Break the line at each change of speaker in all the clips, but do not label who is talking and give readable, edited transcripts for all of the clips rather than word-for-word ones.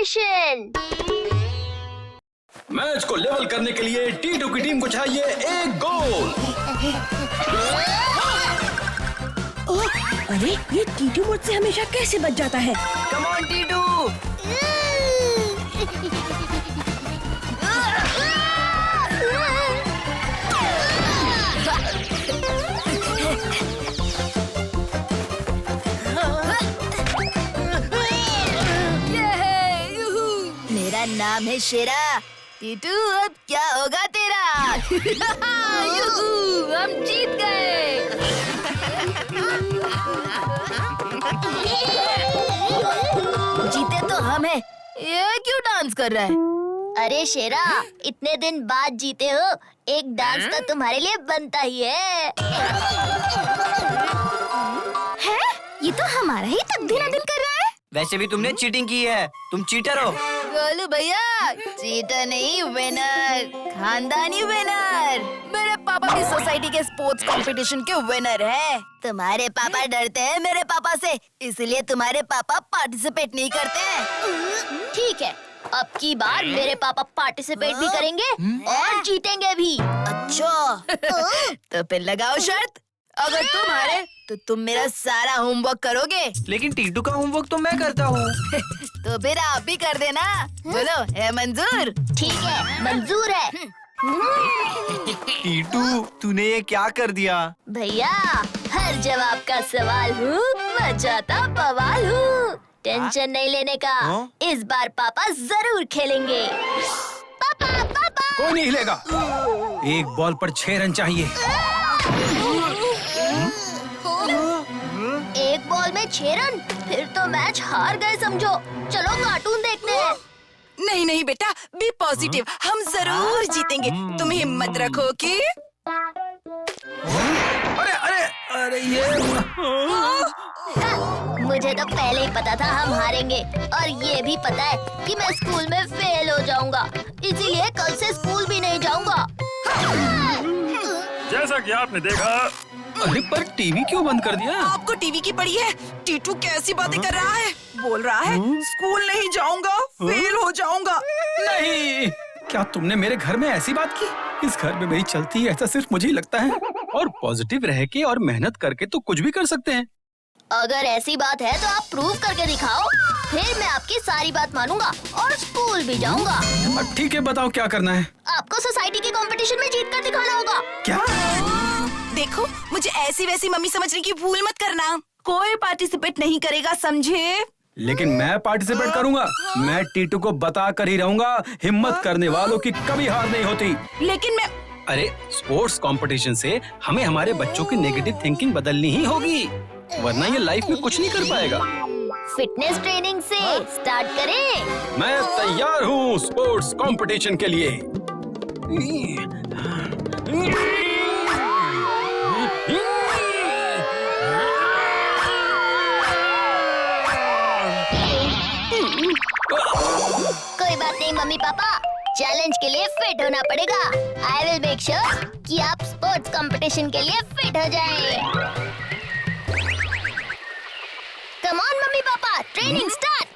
Competition.
Match को level करने के लिए टीटू की टीम को चाहिए एक गोल।
अरे ये टीटू मुझसे हमेशा कैसे बच जाता है?
Come on Titu. मेरा नाम है शेरा। टीटू अब क्या होगा तेरा? हम जीत गए। जीते तो हम हैं। ये क्यों डांस कर रहा है?
अरे शेरा, इतने दिन बाद जीते हो, एक डांस तो तुम्हारे लिए बनता ही है। ये तो हमारा ही तकदीर अदल कर रहा है।
वैसे भी तुमने चीटिंग की है, तुम चीटर हो। गोलू भैया, चीटर नहीं विनर, खानदानी विनर। मेरे पापा भी सोसाइटी के स्पोर्ट्स कंपटीशन के विनर है। तुम्हारे पापा डरते हैं मेरे पापा से, इसलिए तुम्हारे पापा पार्टिसिपेट नहीं करते हैं।
ठीक है, अब की बार मेरे पापा पार्टिसिपेट भी करेंगे और जीतेंगे भी।
अच्छा तो फिर लगाओ शर्त, अगर तुम हारे तो तुम मेरा सारा होमवर्क करोगे।
लेकिन टीटू का होमवर्क तो मैं करता हूँ।
तो फिर आप भी कर देना। बोलो है मंजूर?
ठीक है, मंजूर है।
टीटू तूने ये क्या कर दिया?
भैया, हर जवाब का सवाल हूँ, मचाता बवाल हूँ। टेंशन नहीं लेने का, इस बार पापा जरूर खेलेंगे। पापा पापा।
कोई नहीं हिलेगा। एक बॉल पर 6 रन चाहिए।
एक बॉल में 6 रन? फिर तो मैच हार गए समझो। चलो कार्टून देखते हैं।
नहीं नहीं बेटा, बी पॉजिटिव, हम जरूर जीतेंगे। तुम हिम्मत रखो कि
अरे अरे अरे ये
मुझे तो पहले ही पता था हम हारेंगे, और ये भी पता है कि मैं स्कूल में फेल हो जाऊंगा, इसीलिए कल से स्कूल भी नहीं जाऊंगा।
जैसा कि आपने देखा।
अरे पर टीवी क्यों बंद कर दिया?
आपको टीवी की पड़ी है? टीटू कैसी बातें कर रहा है? बोल रहा है स्कूल नहीं जाऊंगा, फेल हो जाऊंगा।
नहीं, क्या तुमने मेरे घर में ऐसी बात की? इस घर में मेरी चलती है ऐसा सिर्फ मुझे ही लगता है। और पॉजिटिव रह के और मेहनत करके तो कुछ भी कर सकते हैं।
अगर ऐसी बात है तो आप प्रूव करके दिखाओ, फिर मैं आपकी सारी बात मानूंगा और स्कूल भी जाऊंगा।
ठीक है, बताओ क्या करना है?
आपको सोसाइटी के कंपटीशन में जीत कर दिखाना होगा।
क्या?
देखो, मुझे ऐसी वैसी मम्मी समझने की भूल मत करना। कोई पार्टिसिपेट नहीं करेगा, समझे?
लेकिन मैं पार्टिसिपेट करूंगा। मैं टीटू को बता कर ही रहूंगा, हिम्मत करने वालों की कभी हार नहीं होती।
लेकिन मैं
अरे स्पोर्ट्स कंपटीशन से हमें हमारे बच्चों की नेगेटिव थिंकिंग बदलनी ही होगी, वरना ये लाइफ में कुछ नहीं कर पाएगा।
फिटनेस ट्रेनिंग से स्टार्ट करें।
मैं तैयार हूँ स्पोर्ट्स कंपटीशन के लिए।
कोई बात नहीं मम्मी पापा, चैलेंज के लिए फिट होना पड़ेगा। आई विल मेक श्योर कि आप स्पोर्ट्स कंपटीशन के लिए फिट हो जाएं। Come on mummy papa, training start.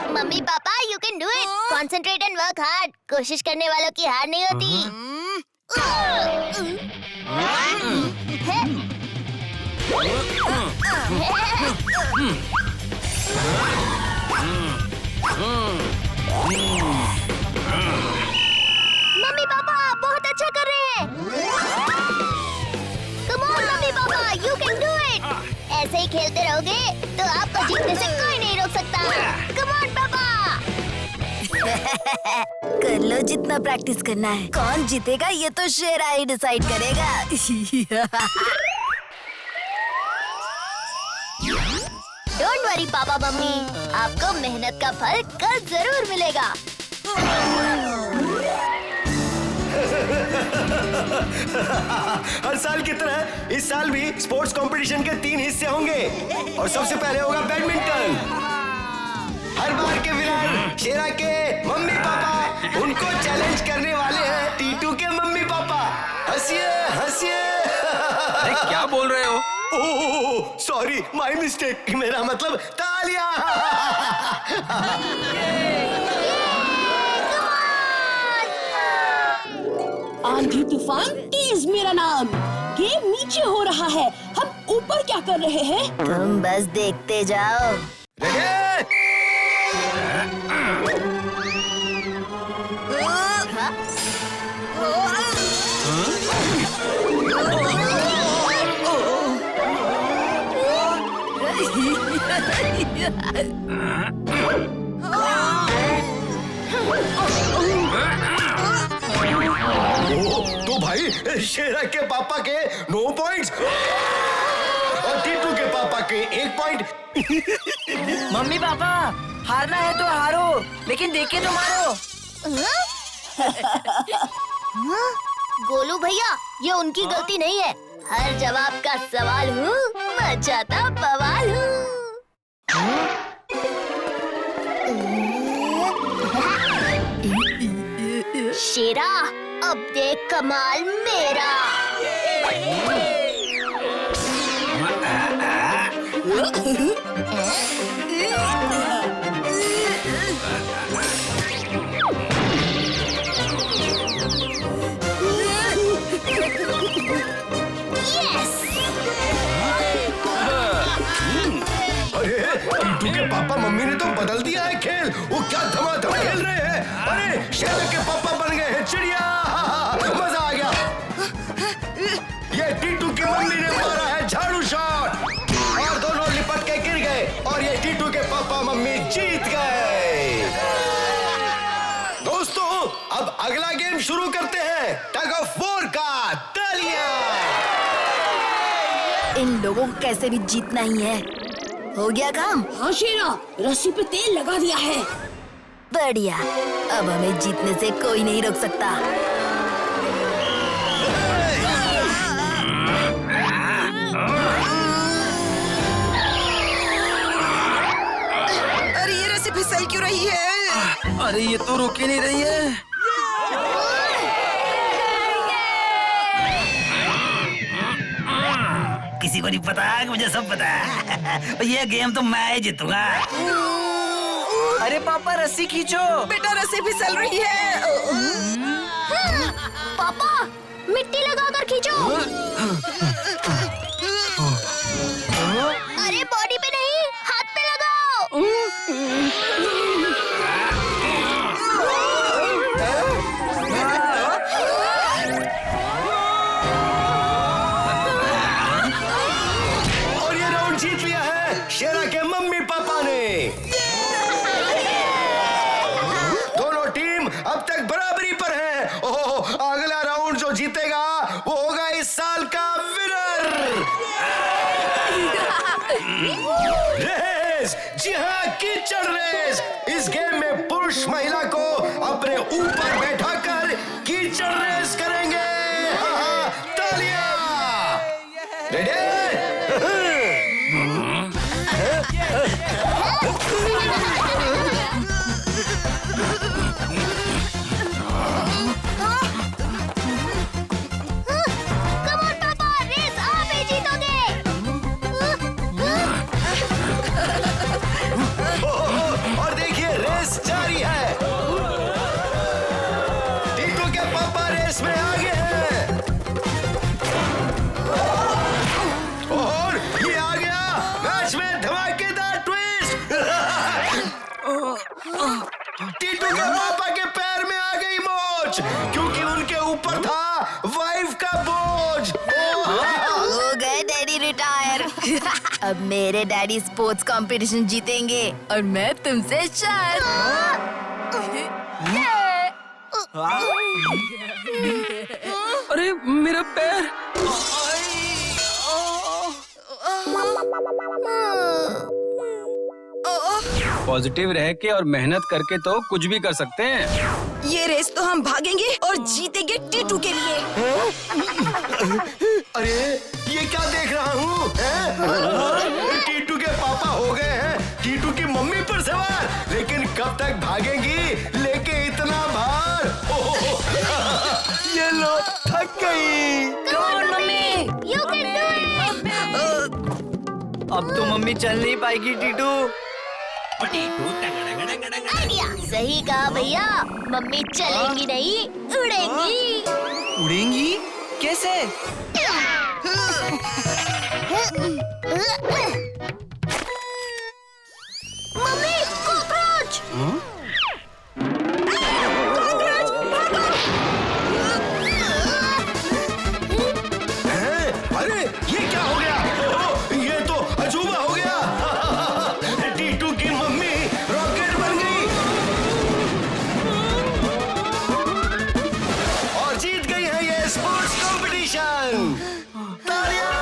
Mummy papa, you can do it. Concentrate and work hard. कोशिश करने वालों की हार नहीं होती। मम्मी पापा बहुत अच्छा कर रहे हैं। Come on mummy papa, you can do it. ऐसे ही खेलते रहोगे तो आपको जीतने से कोई नहीं रोक सकता। कम ऑन पापा।
कर लो जितना प्रैक्टिस करना है। कौन जीतेगा ये तो शेरा ही डिसाइड करेगा।
डोंट वरी पापा मम्मी, आपको मेहनत का फल कल जरूर मिलेगा।
हर साल की तरह इस साल भी स्पोर्ट्स कंपटीशन के 3 हिस्से होंगे और सबसे पहले होगा बैडमिंटन। हर बार के विनर शेरा के मम्मी पापा उनको चैलेंज करने वाले हैं टीटू के मम्मी पापा। हंसिए हंसिए।
अरे क्या बोल रहे हो?
Oh sorry, my mistake. मेरा मतलब तालियां।
आंधी तूफान तेज मेरा नाम। गेम नीचे हो रहा है, हम ऊपर क्या कर रहे हैं?
तुम बस देखते जाओ।
तो भाई शेरा के पापा के 9 पॉइंट्स और टीटू के पापा के 1 पॉइंट।
मम्मी पापा, हारना है तो हारो, लेकिन देख के तो मारो।
गोलू भैया, ये उनकी गलती नहीं है। हर जवाब का सवाल हूँ, मचाता बवाल हूँ। शेरा, अब देख कमाल मेरा।
टीटू के पापा मम्मी ने तो बदल दिया है खेल। वो क्या धमाधम खेल रहे हैं। अरे शेर के पापा बन गए हैं चिड़िया। मजा आ गया। ये टीटू की मम्मी ने मारा है झाड़ू शॉट और दोनों लिपट के गिर गए और ये टीटू के पापा मम्मी जीत गए। दोस्तों, अब अगला गेम शुरू करते हैं, टग ऑफ वॉर का। तालियां।
इन लोगों को कैसे भी जीतना ही है। हो गया काम?
हाँ शेरा, रस्सी पे तेल लगा दिया है।
बढ़िया, अब हमें जीतने से कोई नहीं रोक सकता। अरे ये रस्सी फिसल क्यों रही है?
अरे ये तो रुक ही नहीं रही है।
किसी को नहीं पता कि मुझे सब पता है। ये गेम तो मैं ही जीतूंगा।
अरे पापा, रस्सी खींचो। बेटा, रस्सी फिसल रही है।
पापा, मिट्टी लगाकर खींचो। अरे बॉडी पे नहीं, हाथ पे लगाओ।
और ये राउंड जीत लिया है शेरा के मम्मी पापा ने। दोनों टीम अब तक बराबरी पर है। ओह, अगला राउंड जो जीतेगा वो होगा इस साल का विनर। रेस, जी हाँ, कीचड़ रेस। इस गेम में पुरुष महिला को अपने ऊपर बैठाकर कीचड़ रेस करेंगे। हाँ, तालियां। रेडी? और देखिए, रेस जारी है। टीटू के पापा रेस में आगे हैं। और ये आ गया मैच में धमाकेदार ट्विस्ट। टीटू के पापा के पैर में आ गई मोच, क्योंकि उनके ऊपर था वाइफ का बोझ।
हो गए डैडी रिटायर। अब मेरे डैडी स्पोर्ट्स कंपटीशन जीतेंगे और मैं तुमसे शायद।
अरे मेरा पैर। पॉजिटिव रह के और मेहनत करके तो कुछ भी कर सकते हैं।
ये रेस तो हम भागेंगे और जीतेंगे टीटू के लिए।
अरे ये क्या देख रहा हूँ? टीटू के पापा हो गए हैं टीटू की मम्मी पर सवार, लेकिन कब तक भागेंगी लेके इतना भार? ये लो थक गई।
कौन mummy?
You can do it.
अब तो मम्मी चल नहीं पाएगी टीटू।
आइडिया सही कहा भैया, मम्मी चलेंगी नहीं उड़ेंगी।
उड़ेंगी? कैसे?
Mummy cockroach.
अरे ये क्या हो गया? ये तो अजूबा हो गया। टीटू की मम्मी रॉकेट बन गई और जीत गई है ये स्पोर्ट्स कंपटीशन। तालियां!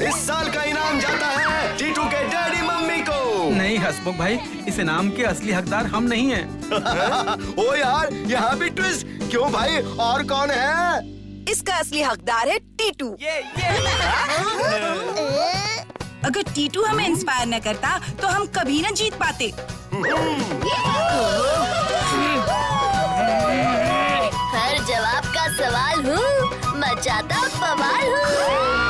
इस साल का इनाम जाता है टीटू के डैडी मम्मी को।
नहीं हसमुख भाई, इस इनाम के असली हकदार हम नहीं हैं।
ओ यार, यहाँ भी ट्विस्ट। क्यों भाई, और कौन है?
इसका असली हकदार है टीटू। अगर टीटू हमें इंस्पायर न करता तो हम कभी न जीत पाते।
हर जवाब का सवाल हूँ, मचाता बवाल हूँ।